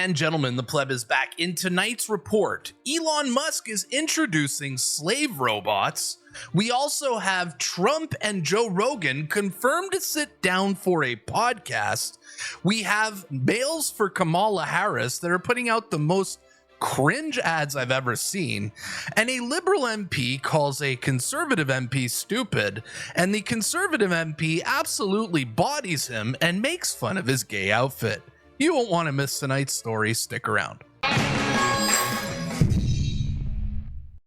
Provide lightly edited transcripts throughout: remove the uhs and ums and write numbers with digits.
and gentlemen, the Pleb is back. In tonight's report, Elon Musk is introducing slave robots. We also have Trump and Joe Rogan confirmed to sit down for a podcast. We have mails for Kamala Harris that are putting out the most cringe ads I've ever seen, and a liberal MP calls a conservative MP stupid, and the conservative MP absolutely bodies him and makes fun of his gay outfit. You won't want to miss tonight's story. Stick around.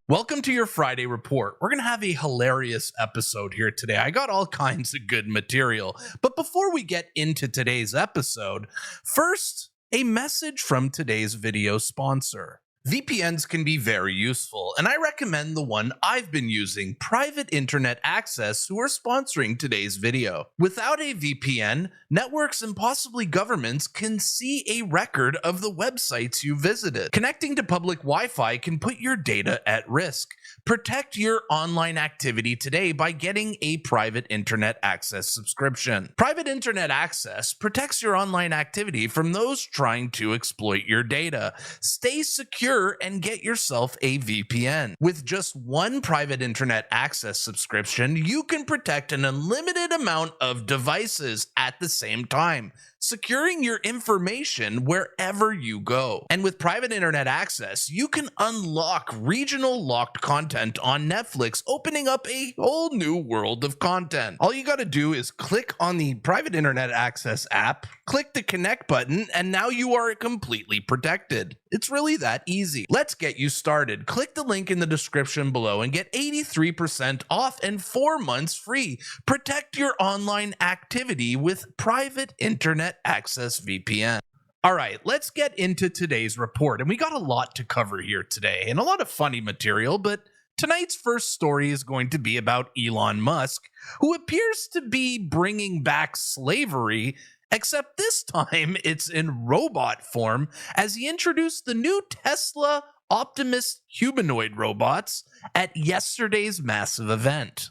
Welcome to your Friday report. We're going to have a hilarious episode here today. I got all kinds of good material, but before we get into today's episode, first, a message from today's video sponsor. VPNs can be very useful, and I recommend the one I've been using, Private Internet Access, who are sponsoring today's video. Without a VPN, networks and possibly governments can see a record of the websites you visited. Connecting to public Wi-Fi can put your data at risk. Protect your online activity today by getting a Private Internet Access subscription. Private Internet Access protects your online activity from those trying to exploit your data. Stay secure and get yourself a VPN. With just one Private Internet Access subscription, you can protect an unlimited amount of devices at the same time, securing your information wherever you go. And with Private Internet Access, you can unlock regional locked content on Netflix, opening up a whole new world of content. All you gotta do is click on the Private Internet Access app, click the connect button, and now you are completely protected. It's really that easy. Let's get you started. Click the link in the description below and get 83% off and 4 months free. Protect your online activity with Private Internet Access VPN. All right, let's get into today's report. And we got a lot to cover here today and a lot of funny material, but tonight's first story is going to be about Elon Musk, who appears to be bringing back slavery, except this time it's in robot form, as he introduced the new Tesla Optimus humanoid robots at yesterday's massive event.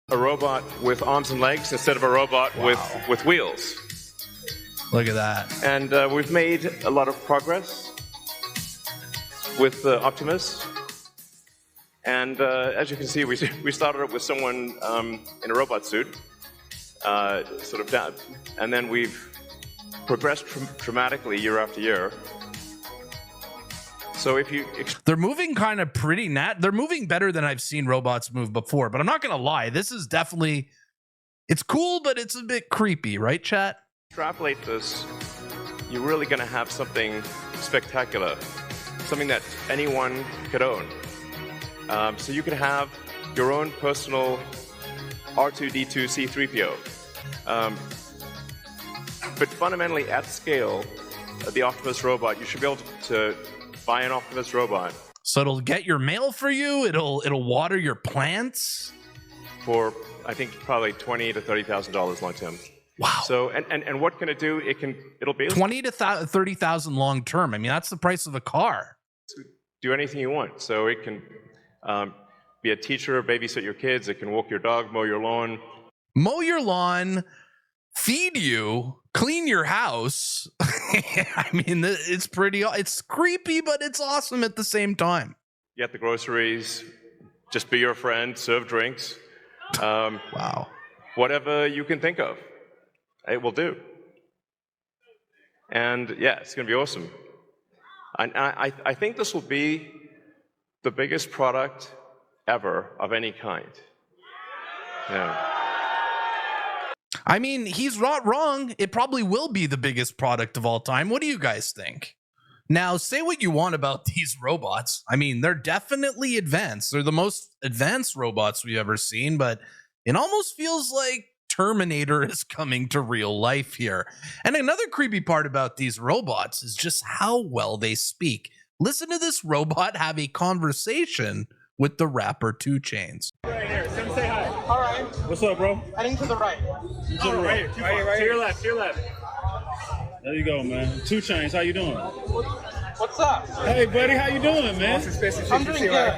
A robot with arms and legs instead of a robot with wheels. Look at that. And we've made a lot of progress with Optimus. And as you can see, we started up with someone in a robot suit, sort of down, and then we've progressed dramatically year after year. So if you... They're moving kind of pretty they're moving better than I've seen robots move before, but I'm not going to lie. This is definitely... It's cool, but it's a bit creepy, right, chat? Extrapolate this, you're really going to have something spectacular, something that anyone could own. So you can have your own personal R2-D2 C3PO. But fundamentally, at scale, the Optimus robot, you should be able to buy an Optimus robot. So it'll get your mail for you. It'll water your plants for, I think, probably $20,000 to $30,000 long term. Wow. So and what can it do? It'll be $20,000 to $30,000 long term. I mean, that's the price of a car. Do anything you want. So it can be a teacher, babysit your kids. It can walk your dog, mow your lawn. Mow your lawn, feed you, clean your house. I mean, it's creepy, but it's awesome at the same time. Get the groceries, just be your friend, serve drinks. Wow. Whatever you can think of, it will do. And yeah, it's going to be awesome. And I think this will be the biggest product ever of any kind. Yeah. I mean, he's not wrong. It probably will be the biggest product of all time. What do you guys think? Now, say what you want about these robots. I mean, they're definitely advanced. They're the most advanced robots we've ever seen, but it almost feels like Terminator is coming to real life here. And another creepy part about these robots is just how well they speak. Listen to this robot have a conversation with the rapper 2 Chainz. Right here. Come say hi. All right. What's up, bro? Heading to the right. To the right. To your left. To your left. There you go, man. 2 Chainz, how you doing? What's up? Hey, buddy, how you doing, man? I'm doing good.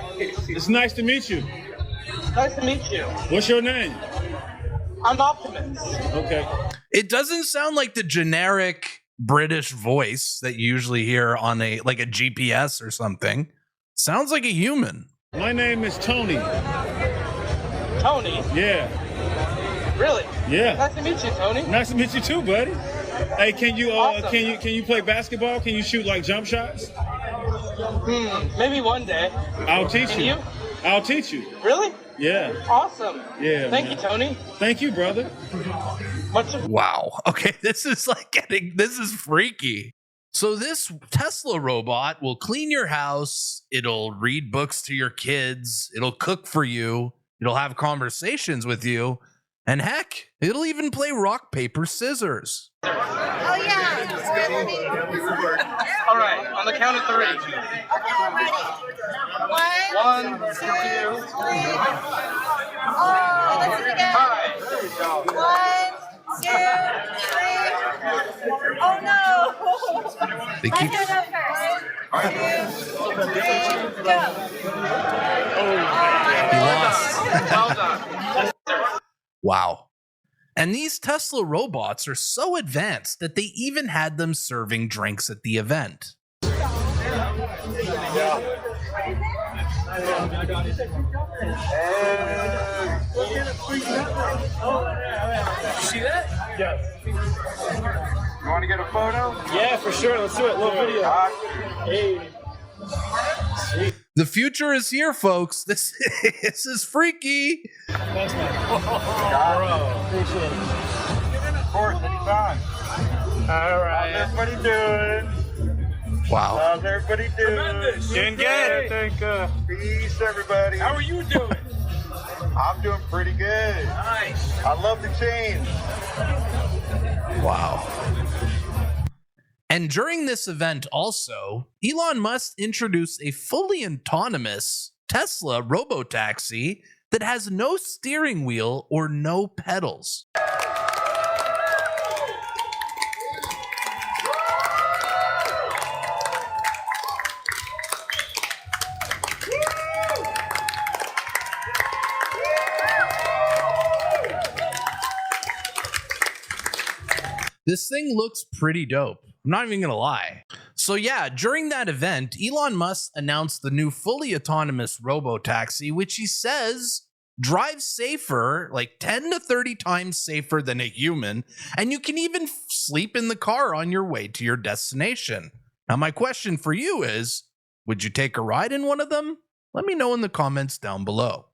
It's nice to meet you. Nice to meet you. What's your name? I'm Optimus. Okay. It doesn't sound like the generic British voice that you usually hear on a GPS or something. Sounds like a human. My name is Tony. Tony? Yeah. Really? Yeah. Nice to meet you, Tony. Nice to meet you too, buddy. Hey, can you Awesome. can you play basketball? Can you shoot like jump shots? Maybe one day. I'll teach Can you. you? I'll teach you. Really? Yeah. Awesome. Yeah. Thank man. you, Tony. Thank you, brother. Wow. Okay, this is freaky. So this Tesla robot will clean your house, it'll read books to your kids, it'll cook for you, it'll have conversations with you, and heck, it'll even play rock, paper, scissors. Oh yeah. All right, on the count of 3. Okay, I'm ready. 1, 2, 3. Oh, let's do it again. All right, there we go. 1, 2, 3. Oh no. They Let's keep go first. 2, 3, go. Well done. Wow. And these Tesla robots are so advanced that they even had them serving drinks at the event. See that? Yes. You want to get a photo? Yeah, for sure. Let's do it. Little video. Hey. The future is here, folks. This is freaky. Thanks, man. Appreciate it. Of course, anytime. All right. How's everybody doing? Wow. How's everybody doing? Doing good. Thank Peace, everybody. How are you doing? I'm doing pretty good. Nice. I love the change. Wow. And during this event also, Elon Musk introduced a fully autonomous Tesla Robotaxi that has no steering wheel or no pedals. This thing looks pretty dope. I'm not even gonna lie. So yeah, during that event, Elon Musk announced the new fully autonomous Robotaxi, which he says drives safer, like 10 to 30 times safer than a human, and you can even sleep in the car on your way to your destination. Now my question for you is, would you take a ride in one of them? Let me know in the comments down below.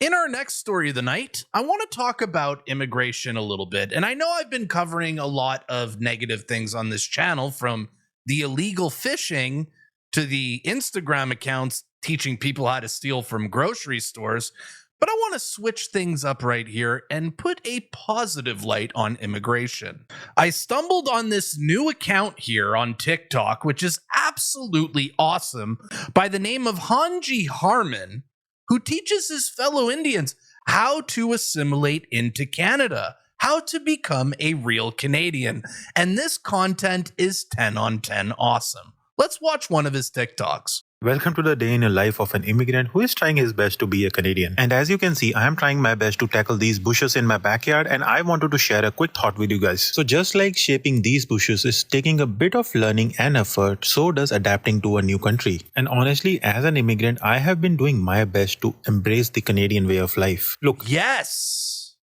In our next story of the night, I want to talk about immigration a little bit. And I know I've been covering a lot of negative things on this channel, from the illegal fishing to the Instagram accounts teaching people how to steal from grocery stores. But I want to switch things up right here and put a positive light on immigration. I stumbled on this new account here on TikTok, which is absolutely awesome, by the name of Hanji Harmon, who teaches his fellow Indians how to assimilate into Canada, how to become a real Canadian. And this content is 10 on 10 awesome. Let's watch one of his TikToks. Welcome to the day in the life of an immigrant who is trying his best to be a Canadian. And as you can see, I am trying my best to tackle these bushes in my backyard, and I wanted to share a quick thought with you guys. So just like shaping these bushes is taking a bit of learning and effort, so does adapting to a new country. And honestly, as an immigrant, I have been doing my best to embrace the Canadian way of life. Look, Yes,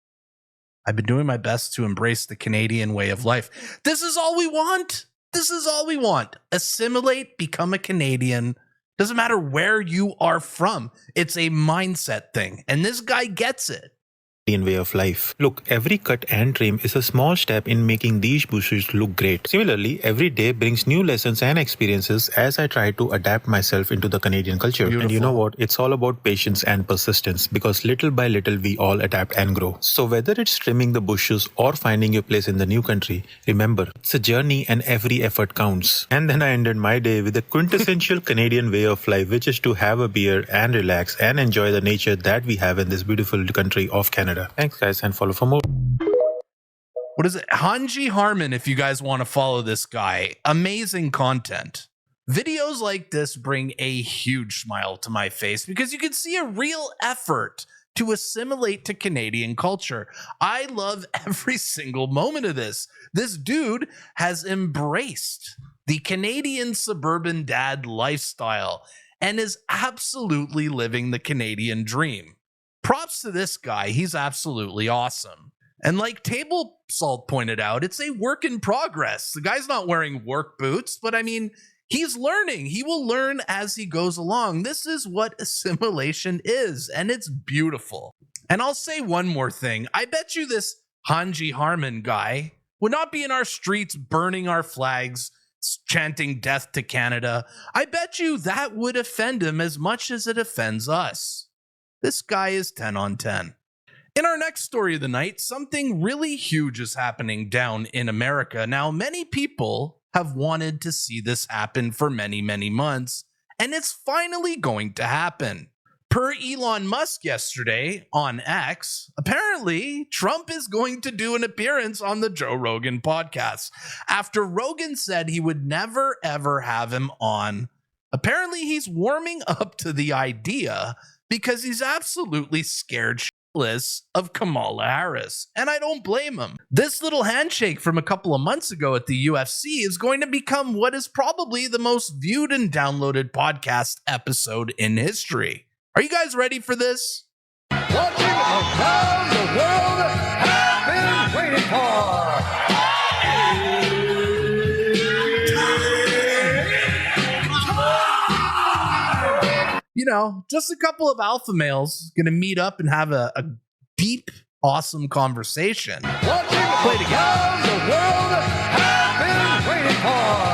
I've been doing my best to embrace the Canadian way of life. This is all we want. This is all we want. Assimilate, become a Canadian. Doesn't matter where you are from. It's a mindset thing. And this guy gets it. way of life. Look, every cut and trim is a small step in making these bushes look great. Similarly, every day brings new lessons and experiences as I try to adapt myself into the Canadian culture. Beautiful. And you know what? It's all about patience and persistence, because little by little we all adapt and grow. So whether it's trimming the bushes or finding your place in the new country, remember, it's a journey and every effort counts. And then I ended my day with the quintessential Canadian way of life, which is to have a beer and relax and enjoy the nature that we have in this beautiful country of Canada. Thanks guys, and follow for more. What is it? Hanji Harmon, if you guys want to follow this guy. Amazing content. Videos like this bring a huge smile to my face because you can see a real effort to assimilate to Canadian culture. I love every single moment of this. This dude has embraced the Canadian suburban dad lifestyle and is absolutely living the Canadian dream. Props to this guy. He's absolutely awesome. And like Table Salt pointed out, it's a work in progress. The guy's not wearing work boots, but I mean, he's learning. He will learn as he goes along. This is what assimilation is, and it's beautiful. And I'll say one more thing. I bet you this Hanji Harman guy would not be in our streets burning our flags, chanting death to Canada. I bet you that would offend him as much as it offends us. This guy is 10 on 10. In our next story of the night, something really huge is happening down in America. Now, many people have wanted to see this happen for many, many months, and it's finally going to happen. Per Elon Musk yesterday on X, apparently Trump is going to do an appearance on the Joe Rogan podcast. After Rogan said he would never, ever have him on, apparently he's warming up to the idea because he's absolutely scared shitless of Kamala Harris. And I don't blame him. This little handshake from a couple of months ago at the UFC is going to become what is probably the most viewed and downloaded podcast episode in history. Are you guys ready for this? Watching around the world have been waiting for. You know, just a couple of alpha males gonna meet up and have a deep, awesome conversation. Watching around the world have been waiting for.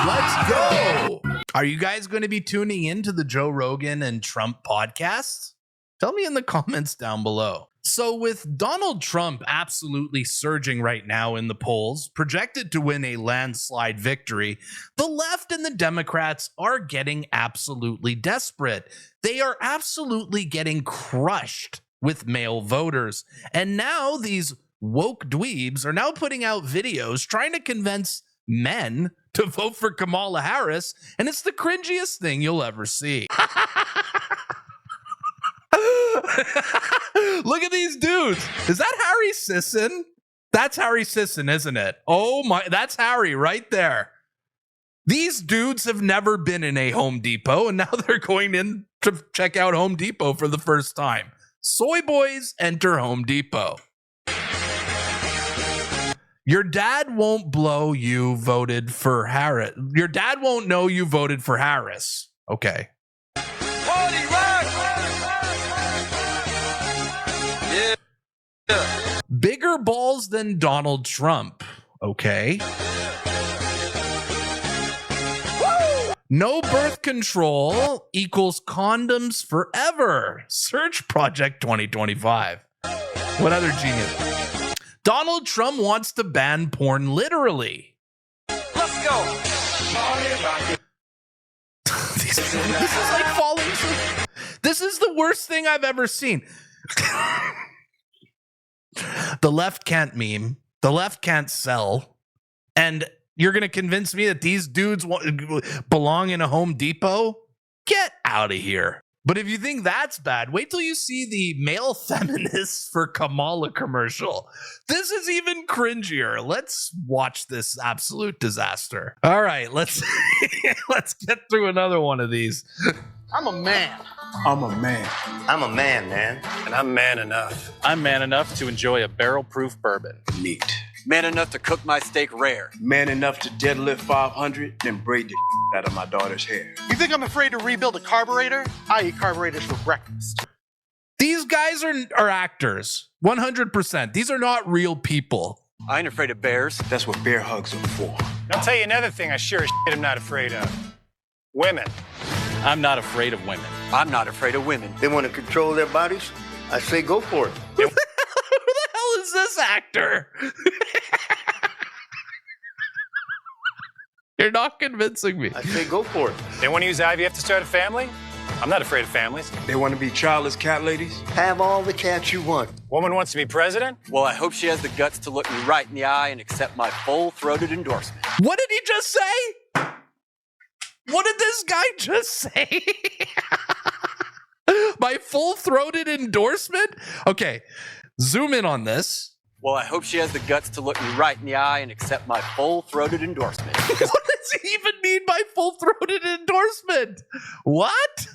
Let's go. Are you guys going to be tuning into the Joe Rogan and Trump podcast? Tell me in the comments down below. So with Donald Trump absolutely surging right now in the polls, projected to win a landslide victory, the left and the Democrats are getting absolutely desperate. They are absolutely getting crushed with male voters. And now these woke dweebs are now putting out videos trying to convince men to vote for Kamala Harris, and it's the cringiest thing you'll ever see. Look at these dudes. Is that Harry Sisson? That's Harry Sisson, isn't it? Oh my, that's Harry right there. These dudes have never been in a Home Depot, and now they're going in to check out Home Depot for the first time. Soy boys enter Home Depot. Your dad won't blow you voted for Harris. Your dad won't know you voted for Harris. Okay. Bigger balls than Donald Trump. Okay. No birth control equals condoms forever. Search Project 2025. What other genius? Donald Trump wants to ban porn literally. Let's go. This is like falling. This is the worst thing I've ever seen. The left can't meme. The left can't sell. And you're going to convince me that these dudes belong in a Home Depot? Get out of here. But if you think that's bad, wait till you see the male feminists for Kamala commercial. This is even cringier. Let's watch this absolute disaster. All right, let's get through another one of these. I'm a man. I'm a man. I'm a man, man. And I'm man enough. I'm man enough to enjoy a barrel-proof bourbon. Neat. Man enough to cook my steak rare. Man enough to deadlift 500, then braid the out of my daughter's hair. You think I'm afraid to rebuild a carburetor? I eat carburetors for breakfast. These guys are actors. 100%. These are not real people. I ain't afraid of bears. That's what bear hugs are for. I'll tell you another thing I sure as shit am not afraid of. Women. I'm not afraid of women. I'm not afraid of women. They want to control their bodies? I say go for it. Who the hell is this actor? You're not convincing me. I say go for it. They want to use IVF to start a family? I'm not afraid of families. They want to be childless cat ladies? Have all the cats you want. Woman wants to be president? Well, I hope she has the guts to look me right in the eye and accept my full-throated endorsement. What did he just say? What did this guy just say? My full-throated endorsement? Okay, zoom in on this. Well, I hope she has the guts to look me right in the eye and accept my full-throated endorsement. What does he even mean by full-throated endorsement? What?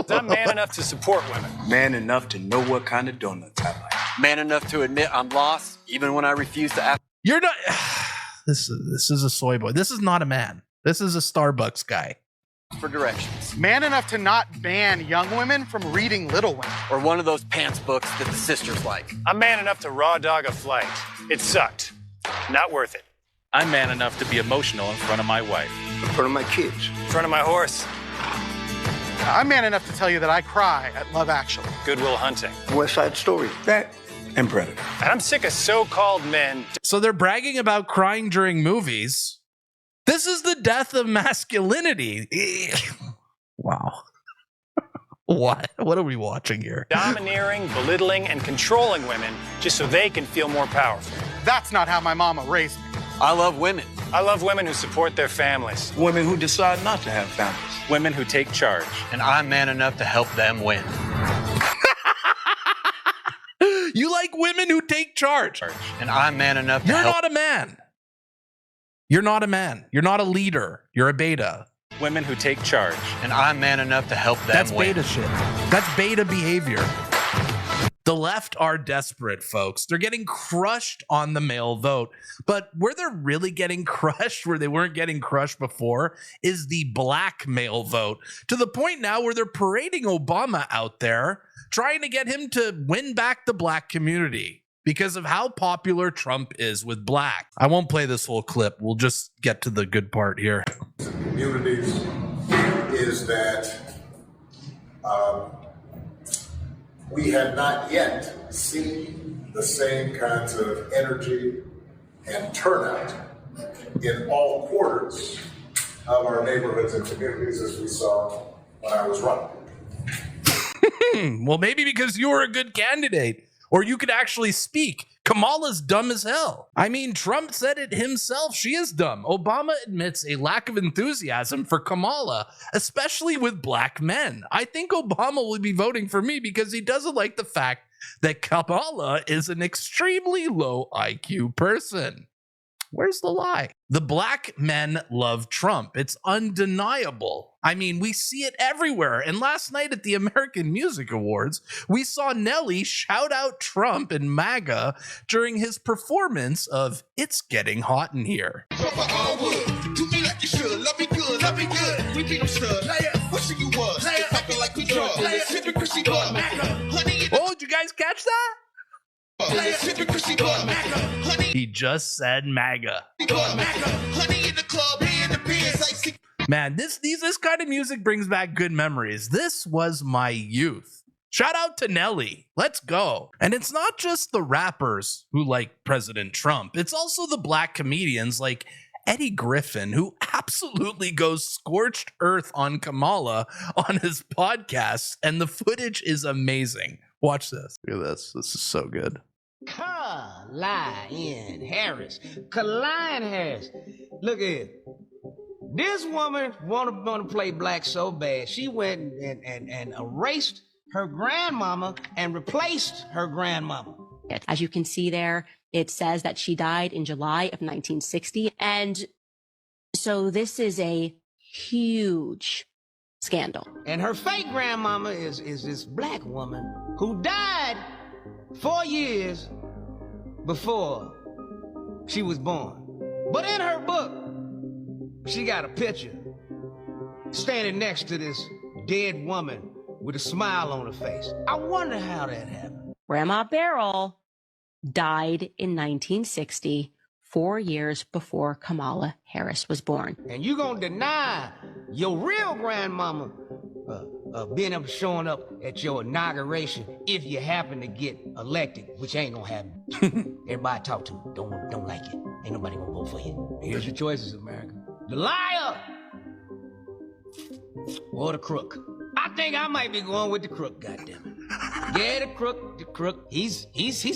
I'm man enough to support women. Man enough to know what kind of donuts I like. Man enough to admit I'm lost, even when I refuse to ask. You're not... This is a soy boy. This is not a man. This is a Starbucks guy. For directions. Man enough to not ban young women from reading Little Women. Or one of those pants books that the sisters like. I'm man enough to raw dog a flight. It sucked. Not worth it. I'm man enough to be emotional in front of my wife. In front of my kids. In front of my horse. I'm man enough to tell you that I cry at Love Actually. Goodwill Hunting. West Side Story. That and Predator. And I'm sick of so-called men. So they're bragging about crying during movies. This is the death of masculinity. Wow. What are we watching here? Domineering, belittling, and controlling women just so they can feel more powerful. That's not how my mama raised me. I love women. I love women who support their families. Women who decide not to have families. Women who take charge. And I'm man enough to help them win. You like women who take charge. And I'm man enough to You're help. not a man. You're not a man. You're not a leader. You're a beta. Women who take charge. And I'm man enough to help them That's win. beta shit. That's beta behavior. The left are desperate, folks. They're getting crushed on the male vote. But where they're really getting crushed, where they weren't getting crushed before, is the black male vote. To the point now where they're parading Obama out there, trying to get him to win back the black community because of how popular Trump is with black. I won't play this whole clip. We'll just get to the good part here. Communities is that we have not yet seen the same kinds of energy and turnout in all quarters of our neighborhoods and communities as we saw when I was running. Well, maybe because you were a good candidate, or you could actually speak. Kamala's dumb as hell. I mean, Trump said it himself. She is dumb. Obama admits a lack of enthusiasm for Kamala, especially with black men. I think Obama would be voting for me because he doesn't like the fact that Kamala is an extremely low IQ person. Where's the lie? The black men love Trump. It's undeniable. I mean, we see it everywhere. And last night at the American Music Awards, we saw Nelly shout out Trump and MAGA during his performance of It's Getting Hot in Here. Oh, did you guys catch that? He just said MAGA. Man, this kind of music brings back good memories. This was my youth. Shout out to Nelly. Let's go. And it's not just the rappers who like President Trump. It's also the black comedians like Eddie Griffin, who absolutely goes scorched earth on Kamala on his podcast. And the footage is amazing. Watch this. Look at this. This is so good. Kalyan Harris. Kalyan Harris. Look at it. This woman want to play black so bad. She went and erased her grandmama and replaced her grandmama. As you can see there, it says that she died in July of 1960. And so this is a huge scandal. And her fake grandmama is this black woman who died 4 years before she was born. But in her book, she got a picture standing next to this dead woman with a smile on her face. I wonder how that happened. Grandma Beryl died in 1960, 4 years before Kamala Harris was born. And you gonna deny your real grandmama being able to showing up at your inauguration if you happen to get elected, which ain't gonna happen. Everybody I talk to don't like it. Ain't nobody gonna vote for you. Here's your choices, America. The liar or the crook. I think I might be going with the crook, goddammit. Yeah, the crook. He's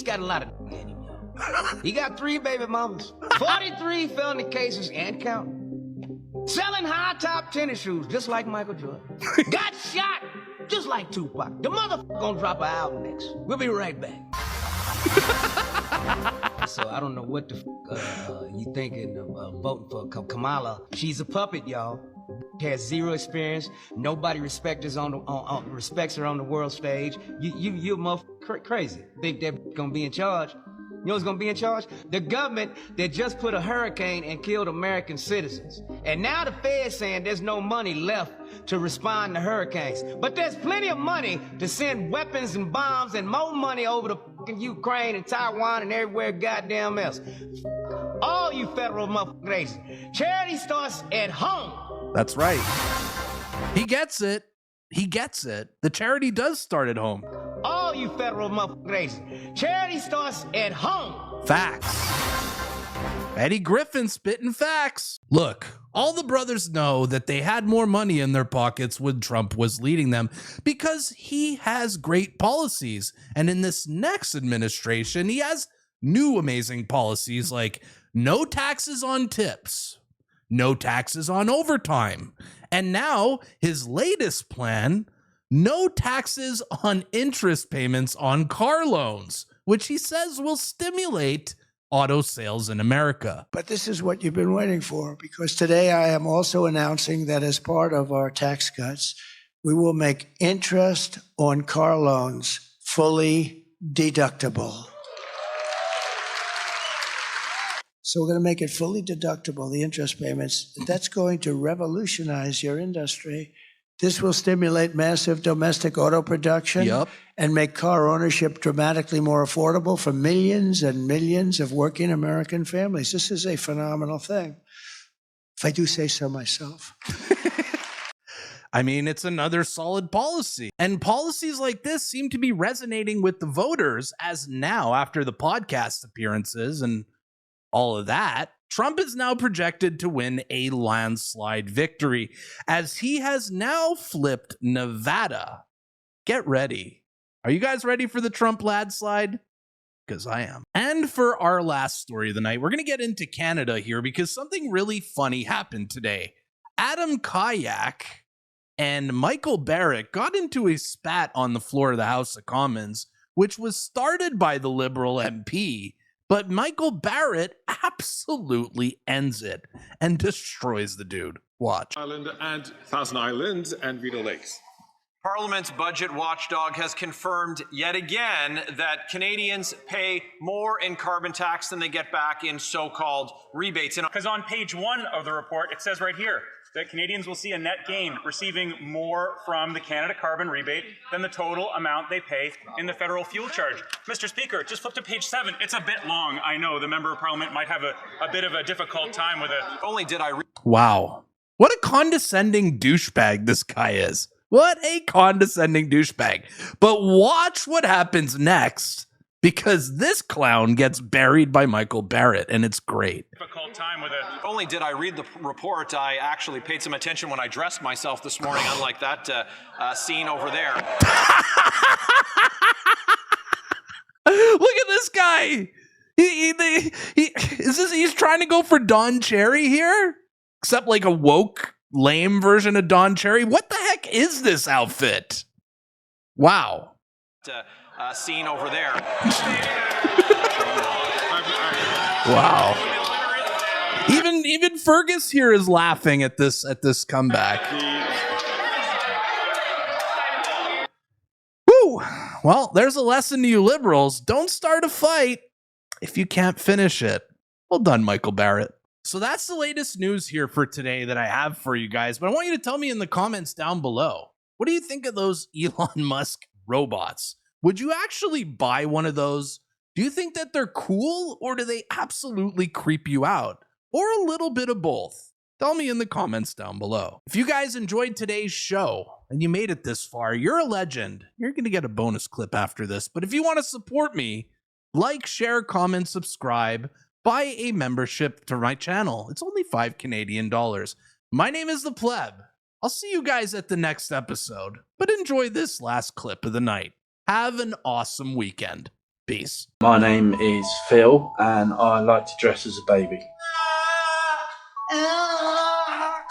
got a lot of in him, y'all. He got 3 baby mamas, 43 felony cases and counting. Selling high-top tennis shoes, just like Michael Jordan. Got shot, just like Tupac. The motherfucker gonna drop an album next. We'll be right back. So I don't know what the you thinking of voting for Kamala. She's a puppet, y'all. Has zero experience. Nobody respects her on the world stage. You motherfucker crazy. Think that gonna be in charge? You know who's gonna be in charge? The government that just put a hurricane and killed American citizens. And now the Fed's saying there's no money left to respond to hurricanes. But there's plenty of money to send weapons and bombs and more money over to fucking Ukraine and Taiwan and everywhere goddamn else. All you federal motherfuckers. Charity starts at home. That's right. He gets it. He gets it. The charity does start at home. All you federal motherfuckers. Charity starts at home. Facts. Eddie Griffin spitting facts. Look, all the brothers know that they had more money in their pockets when Trump was leading them because he has great policies. And in this next administration, he has new amazing policies like no taxes on tips, no taxes on overtime. And now his latest plan, no taxes on interest payments on car loans, which he says will stimulate auto sales in America. But this is what you've been waiting for, because today I am also announcing that as part of our tax cuts, we will make interest on car loans fully deductible. So we're going to make it fully deductible, the interest payments. That's going to revolutionize your industry. This will stimulate massive domestic auto production and make car ownership dramatically more affordable for millions and millions of working American families. This is a phenomenal thing, if I do say so myself. I mean, it's another solid policy. And policies like this seem to be resonating with the voters, as now, after the podcast appearances and all of that, Trump is now projected to win a landslide victory, as he has now flipped Nevada. Get ready. Are you guys ready for the Trump landslide? Because I am. And for our last story of the night, we're going to get into Canada here because something really funny happened today. Adam Kayak and Michael Barrett got into a spat on the floor of the House of Commons, which was started by the Liberal MP. But Michael Barrett absolutely ends it and destroys the dude. Watch. Island and Thousand Islands and Vito Lakes. Parliament's budget watchdog has confirmed yet again that Canadians pay more in carbon tax than they get back in so-called rebates. Because on page 1 of the report, it says right here that Canadians will see a net gain, receiving more from the Canada carbon rebate than the total amount they pay in the federal fuel charge. Mr. Speaker, just flip to page 7. It's a bit long. I know the member of parliament might have a bit of a difficult time with it. Only did I read. Wow. What a condescending douchebag this guy is. What a condescending douchebag. But watch what happens next, because this clown gets buried by Michael Barrett, and it's great. Difficult time with it. Only did I read the report, I actually paid some attention when I dressed myself this morning, unlike that scene over there. Look at this guy. He's trying to go for Don Cherry here, except like a woke, lame version of Don Cherry. What the heck is this outfit? Wow. Scene over there. Wow. Even Fergus here is laughing at this comeback. Woo! Well, there's a lesson to you liberals. Don't start a fight if you can't finish it. Well done, Michael Barrett. So that's the latest news here for today that I have for you guys. But I want you to tell me in the comments down below, what do you think of those Elon Musk robots? Would you actually buy one of those? Do you think that they're cool, or do they absolutely creep you out? Or a little bit of both? Tell me in the comments down below. If you guys enjoyed today's show and you made it this far, you're a legend. You're going to get a bonus clip after this. But if you want to support me, like, share, comment, subscribe, buy a membership to my channel. It's only $5 Canadian. My name is the Pleb. I'll see you guys at the next episode, but enjoy this last clip of the night. Have an awesome weekend. Peace. My name is Phil, and I like to dress as a baby.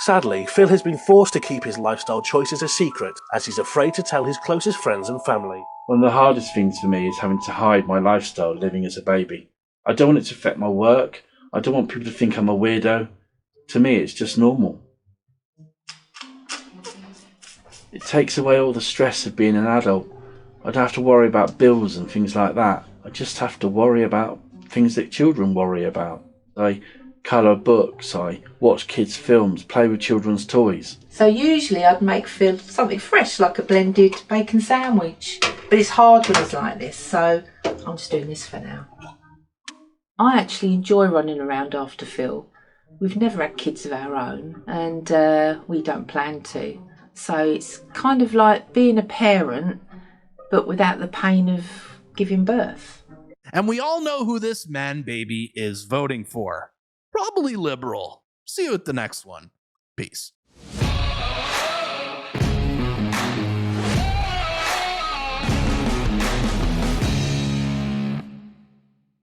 Sadly, Phil has been forced to keep his lifestyle choices a secret as he's afraid to tell his closest friends and family. One of the hardest things for me is having to hide my lifestyle living as a baby. I don't want it to affect my work. I don't want people to think I'm a weirdo. To me, it's just normal. It takes away all the stress of being an adult. I don't have to worry about bills and things like that. I just have to worry about things that children worry about. I colour books, I watch kids' films, play with children's toys. So usually I'd make Phil something fresh, like a blended bacon sandwich. But it's hard when it's like this, so I'm just doing this for now. I actually enjoy running around after Phil. We've never had kids of our own, and we don't plan to. So it's kind of like being a parent, but without the pain of giving birth. And we all know who this man baby is voting for. Probably liberal. See you at the next one. Peace.